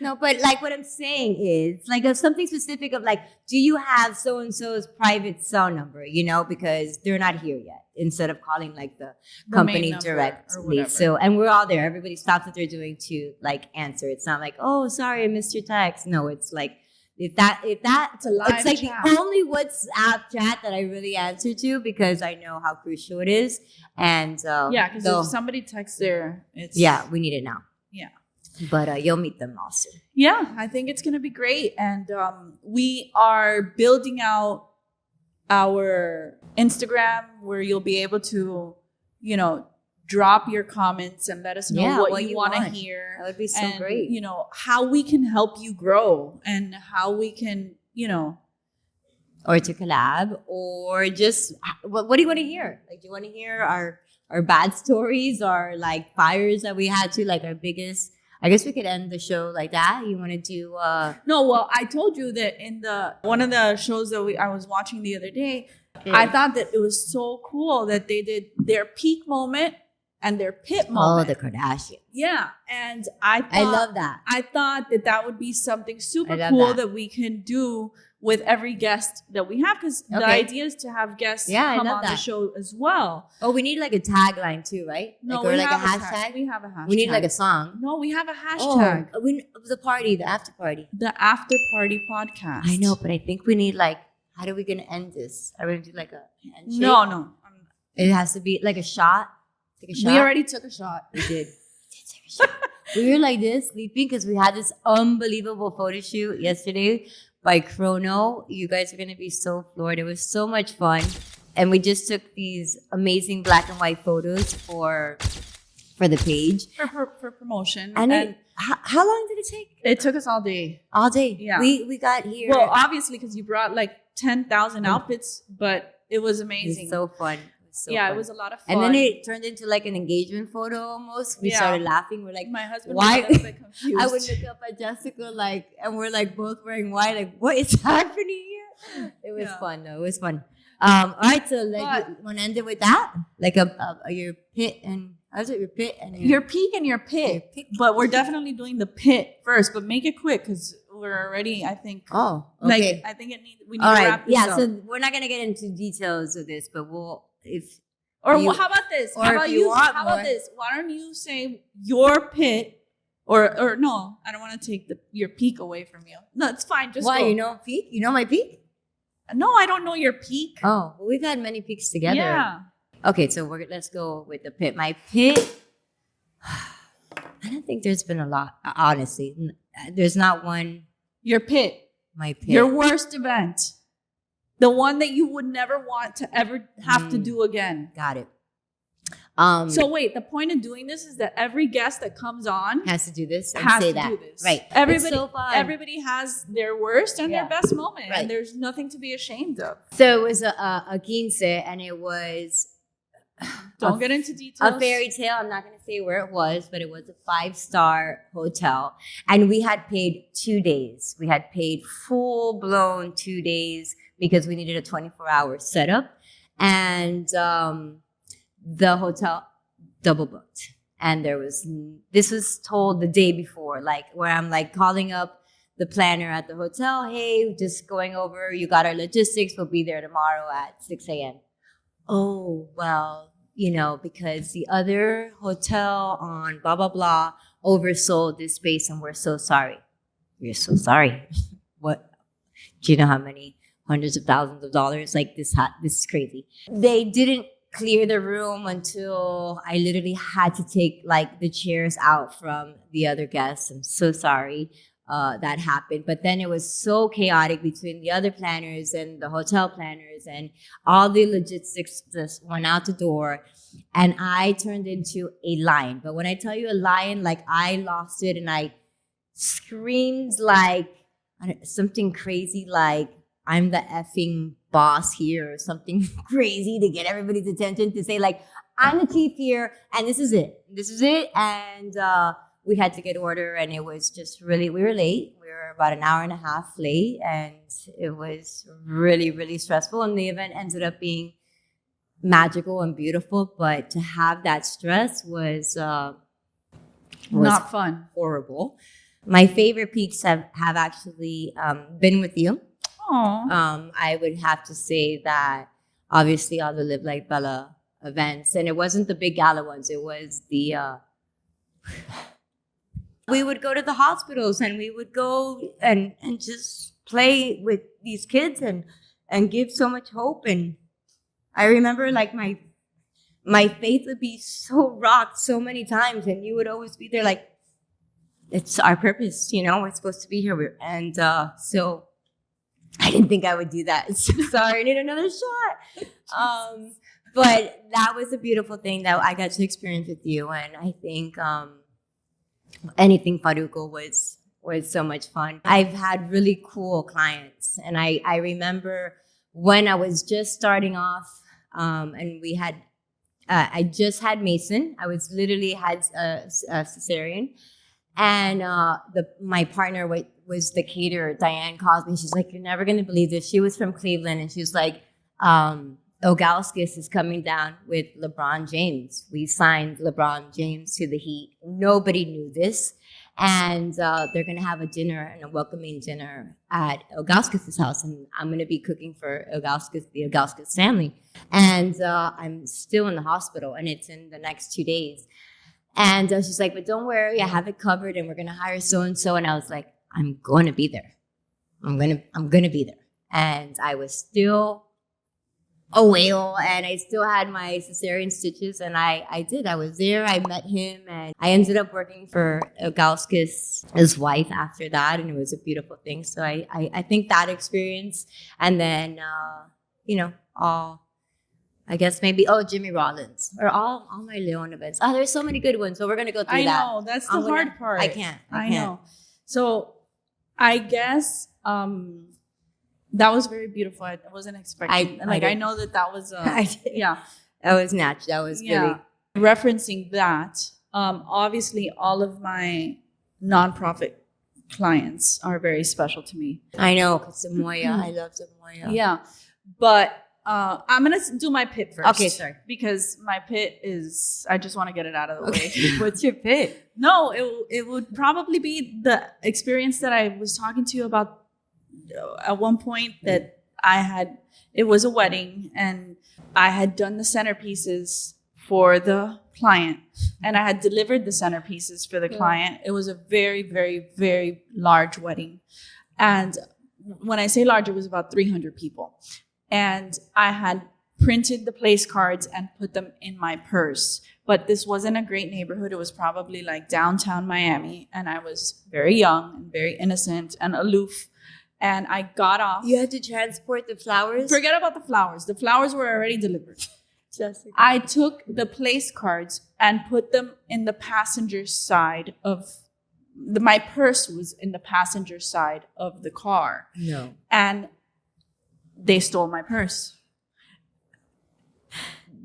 No, but like what I'm saying is like of something specific of like, do you have so-and-so's private cell number, because they're not here yet, instead of calling like the The company main number or directly. whatever. So, and we're all there. Everybody stops what they're doing to like answer. It's not like, oh, sorry, I missed your text. No, it's like, if that, It's a live it's like chat. the only WhatsApp chat that I really answer to because I know how crucial it is. And Yeah, because if somebody texts there, it's we need it now. Yeah. But you'll meet them also. Yeah, I think it's going to be great. And we are building out our Instagram where you'll be able to, drop your comments and let us know Yeah, what what you you want to want. hear. That would be so and, great. How we can help you grow and how we can, Or to collab, or just what do you want to hear? Like, do you want to hear our bad stories, or like fires that we had to, like our biggest? I guess we could end the show like that. You want to do? No, well, I told you that in one of the shows that I was watching the other day, I thought that it was so cool that they did their peak moment and their pit moment. the Kardashians. Yeah, and I love that. I thought that would be something super I love cool that. that we can do with every guest that we have, because the Okay. idea is to have guests Yeah, I come love on the that. show as well. Oh, we need like a tagline too, right? No, or we like have a hashtag. We have a hashtag. We need like a song. No, we have a hashtag. Oh, the after party. The After Party Podcast. I know, but I think we need like, how are we gonna end this? Are we gonna do like a handshake? No. It has to be like a shot. Take a shot. We already took a shot. We did. Take a shot. We were like this, sleeping, because we had this unbelievable photo shoot yesterday by Chrono. You guys are going to be so floored. It was so much fun. And we just took these amazing black and white photos for the page. For promotion. And how long did it take? it took us all day. All day. Yeah. We got here. Well, obviously, because you brought like 10,000 outfits, but it was it amazing. was so fun. It It was a lot of fun. And then it turned into like an engagement photo almost. We Yeah. started laughing. We're like, my husband why- was a little bit confused. I would look up at Jessica and we're like both wearing white. Like, what is happening here? It was Yeah. fun though. It was fun. All right, so like, But- you want to end it with that? Like your pit and how's it? Your pit and your peak and your pit. Your pick. But we're definitely doing the pit first, but make it quick because we're already, I think, Oh, okay. like, I think we need All to right. wrap this Yeah. up. So we're not gonna get into details of this, but Or you- how about this? or How if about you want How about more. this? Why don't you say your pit, or no? I don't want to take your peak away from you. No, it's fine. Just why go. you know peak? You know my peak? No, I don't know your peak. Oh, well, we've had many peaks together. Yeah. Okay, so let's go with the pit. My pit I don't think there's been a lot, honestly. There's not one. Your pit. My pit. Your worst event. The one that you would never want to ever have to do again. Got it. So wait, the point of doing this is that every guest that comes on has to do this and has say to that. do this. Right. Everybody, It's so fun. everybody has their worst and their best moment. Right. And there's nothing to be ashamed of. So it was a quince, and it was Don't get into details. a fairy tale. I'm not going to say where it was, but it was a 5-star hotel. And we had paid 2 days. We had paid full-blown 2 days because we needed a 24-hour setup. And the hotel double booked. And this was told the day before, like where I'm like calling up the planner at the hotel. Hey, just going over. You got our logistics. We'll be there tomorrow at 6 a.m. Oh, well, because the other hotel on blah, blah, blah oversold this space and we're so sorry. We're so sorry. What? Do you know how many hundreds of thousands of dollars? Like this is crazy. They didn't clear the room until I literally had to take like the chairs out from the other guests. I'm so sorry that happened. But then it was so chaotic between the other planners and the hotel planners, and all the logistics just went out the door. And I turned into a lion. But when I tell you a lion, like I lost it and I screamed like something crazy, like I'm the effing boss here or something crazy to get everybody's attention, to say like, I'm the chief here and this is it. This is it. And we had to get order, and it was just really, we were late. We were about an hour and a half late, and it was really, really stressful. And the event ended up being magical and beautiful, but to have that stress was not fun. Horrible. My favorite peaks have actually been with you. Aww. I would have to say that obviously all the Live Like Bella events, and it wasn't the big gala ones. It was the we would go to the hospitals and we would go and just play with these kids and give so much hope. And I remember like my faith would be so rocked so many times, and you would always be there like, it's our purpose, we're supposed to be here. And so I didn't think I would do that. Sorry, I need another shot. But that was a beautiful thing that I got to experience with you. And I think anything Faruko was so much fun. I've had really cool clients. And I remember when I was just starting off, and we had, I just had Mason. I was literally had a cesarean. And my partner was the caterer, Diane Cosby. She's like, you're never going to believe this. She was from Cleveland, and she's like, Ogalskis is coming down with LeBron James. We signed LeBron James to the Heat. Nobody knew this. And they're going to have a dinner and a welcoming dinner at Ogalskis' house. And I'm going to be cooking for the Ogalskis family. And I'm still in the hospital, and it's in the next 2 days. And she's like, but don't worry, I have it covered, and we're going to hire so-and-so. And I was like, I'm going to be there. I'm going to be there. And I was still a whale, and I still had my cesarean stitches, and I did. I was there. I met him, and I ended up working for Ogalskis, his wife, after that, and it was a beautiful thing. So I think that experience, and then, I guess maybe, Jimmy Rollins, or all my Leon events. There's so many good ones, so we're going to go through that. I know, that's the hard part. I can't. I know. So I guess that was very beautiful. I wasn't expecting. I know that was yeah. That was natural. That was really referencing that. Obviously, all of my nonprofit clients are very special to me. I know, because Samoya, I love Samoya. Yeah, but I'm gonna do my pit first. Okay, sorry. Because my pit is, I just want to get it out of the way. What's your pit? No, it would probably be the experience that I was talking to you about at one point, that I had. It was a wedding, and I had done the centerpieces for the client, and I had delivered the centerpieces for the client. It was a very, very, very large wedding, and when I say large, it was about 300 people. And I had printed the place cards and put them in my purse But this wasn't a great neighborhood. It was probably like downtown Miami. And I was very young and very innocent and aloof. And I got off. You had to transport the flowers? Forget about the flowers. The flowers were already delivered. Jessica. I took the place cards and put them in the passenger side of my purse was in the passenger side of the car. No. And they stole my purse.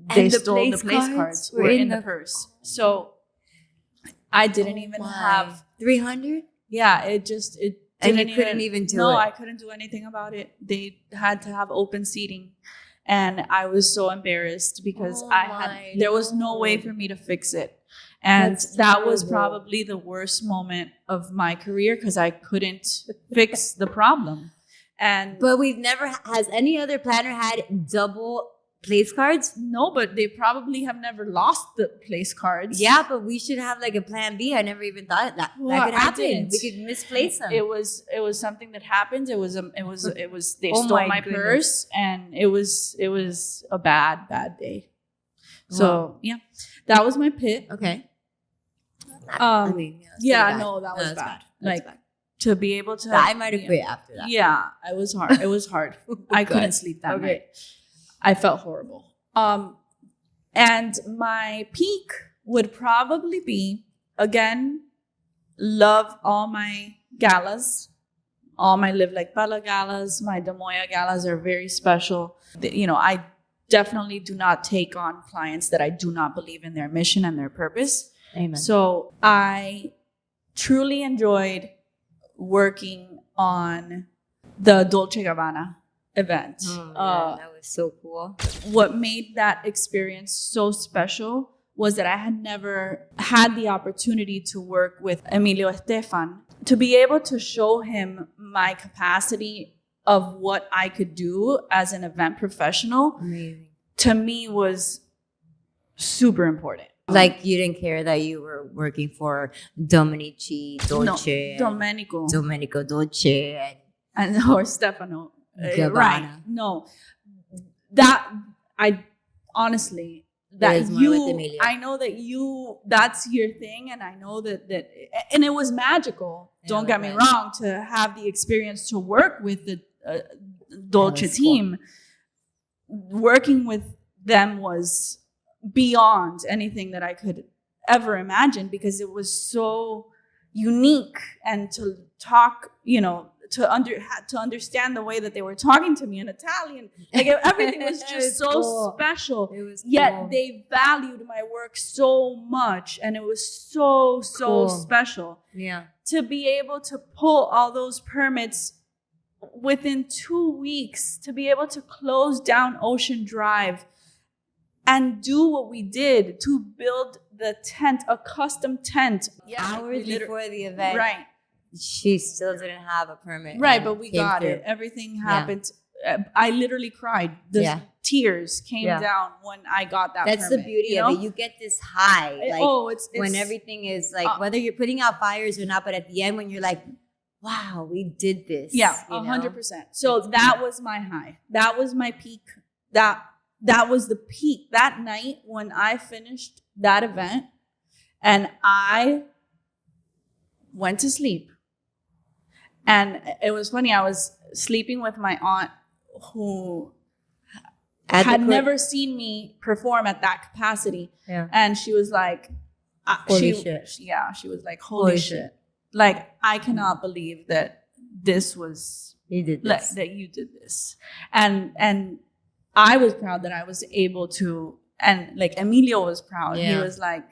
And They the stole the place place cards cards were were in in the the- purse. So I didn't even have 300? yeah, it just it And you didn't couldn't even do no, it. I couldn't do anything about it. They had to have open seating. And I was so embarrassed because Oh I my had there was no way Lord. for me to fix it. And That's that was terrible. probably the worst moment of my career because I couldn't fix the problem. And But we've never, has any other planner had double place cards? no, but they probably have never lost the place cards. Yeah, but we should have like a plan B. I never even thought that Well, could I happen. didn't. We could misplace them. It was something that happened. It was they Oh stole my my goodness. purse and it was a bad day. So Wow. yeah, that was my pit. Okay. Um, that's pretty yeah, bad. no, that was that's bad. That's Like bad. to be able to, I might have yeah. quit after that. Yeah, it was hard. It was hard. I God. couldn't sleep that Okay. night. I felt horrible. And my peak would probably be, again, love all my galas. All my Live Like Bella galas, my Demoya galas are very special. I definitely do not take on clients that I do not believe in their mission and their purpose. Amen. So I truly enjoyed working on the Dolce Gabbana event. That was so cool. What made that experience so special was that I had never had the opportunity to work with Emilio Estefan, to be able to show him my capacity of what I could do as an event professional, Amazing. to me was super important. Like you didn't care that you were working for Domenici Dolce, No, Domenico Domenico Dolce, and or Stefano. Gabbana. Right. No. That I honestly that There's more with you Emilio. I know that that's your thing, and I know that and it was magical. Yeah, Don't it get me was. wrong, to have the experience to work with the Dolce was cool. team. Working with them was beyond anything that I could ever imagine, because it was so unique. And to talk, to understand the way that they were talking to me in Italian, like everything was It just was so cool. special. It was Yet cool. they valued my work so much, and it was so Cool. special Yeah. to be able to pull all those permits within 2 weeks, to be able to close down Ocean Drive and do what we did to build the tent, a custom tent. Hours before the event, Right. she still didn't have a permit. Right, and but we came got through. it. Everything happened. I literally cried. The Yeah. tears came Yeah. down when I got that That's permit, the beauty you of know? it. You get this high, like it's when everything is like, whether you're putting out fires or not, but at the end when you're like, wow, we did this. yeah, you know? 100%. So that was my high. That was my peak. That was the peak. That night when I finished that event and I went to sleep. And it was funny. I was sleeping with my aunt, who had never seen me perform at that capacity. Yeah. And she was like, Holy shit. Yeah, she was like, holy shit. Like, I cannot believe that this was, You did like, this. that you did this. And I was proud that I was able to, and like Emilio was proud. He Yeah. was like,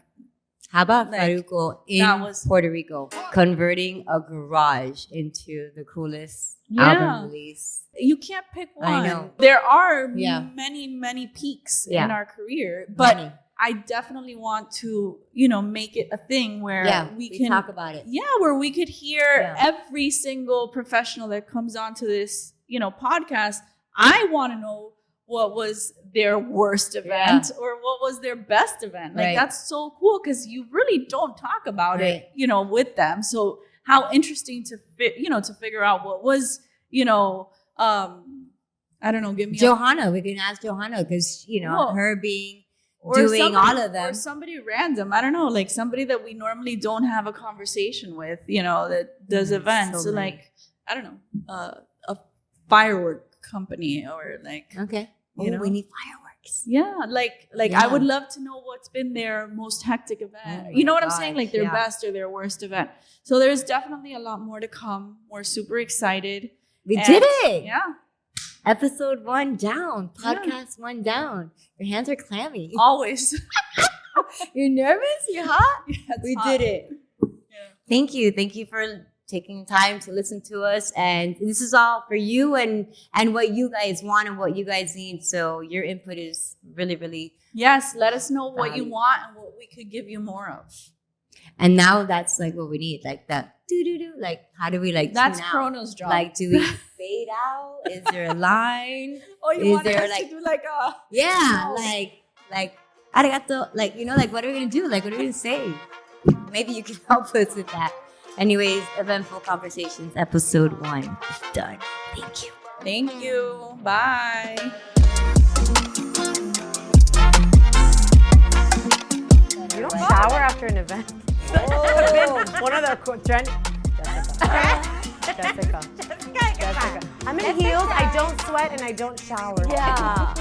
How about Like, Faruco in that was- Puerto Rico converting a garage into the coolest Yeah. album release? you can't pick one. I know. There are Yeah. many peaks Yeah. in our career, but Money. I definitely want to, make it a thing where we can talk about it. Yeah, where we could hear Yeah. every single professional that comes onto this, podcast. I want to know what was their worst event or what was their best event. Like, Right. that's so cool, because you really don't talk about Right. it, with them. So how interesting to to figure out what was, I don't know, give me Johanna, we can ask Johanna because Whoa. her being doing all of them. Or somebody random. I don't know, like somebody that we normally don't have a conversation with, that does events. So many. like, I don't know, a firework company or like, Okay. You know? We need fireworks. yeah, like Yeah. I would love to know what's been their most hectic event. Oh You know my what I'm saying? gosh, Like their yeah. best or their worst event. So there's definitely a lot more to come. We're super excited. We And- did it. Yeah. Episode 1 down. Yeah. Podcast 1 down. Your hands are clammy. Always. You're nervous? You're hot? We did it. Yeah. Thank you. Thank you for taking time to listen to us. And this is all for you and what you guys want and what you guys need. So your input is really, really. Yes, let us know what you Value. want and what we could give you more of. And now that's like what we need. Like that do. Like how do we like That's tune out? Chrono's job. Like do we fade out? Is there a line? oh, you is want there, us like- to do like a Yeah, No. like arigato, like like what are we gonna do? Like what are we gonna say? Maybe you can help us with that. Anyways, Eventful Conversations, episode 1 is done. Thank you. Thank you. Bye. You don't shower after an event. One of the trend. Jessica. I'm in heels. I don't sweat and I don't shower. Yeah.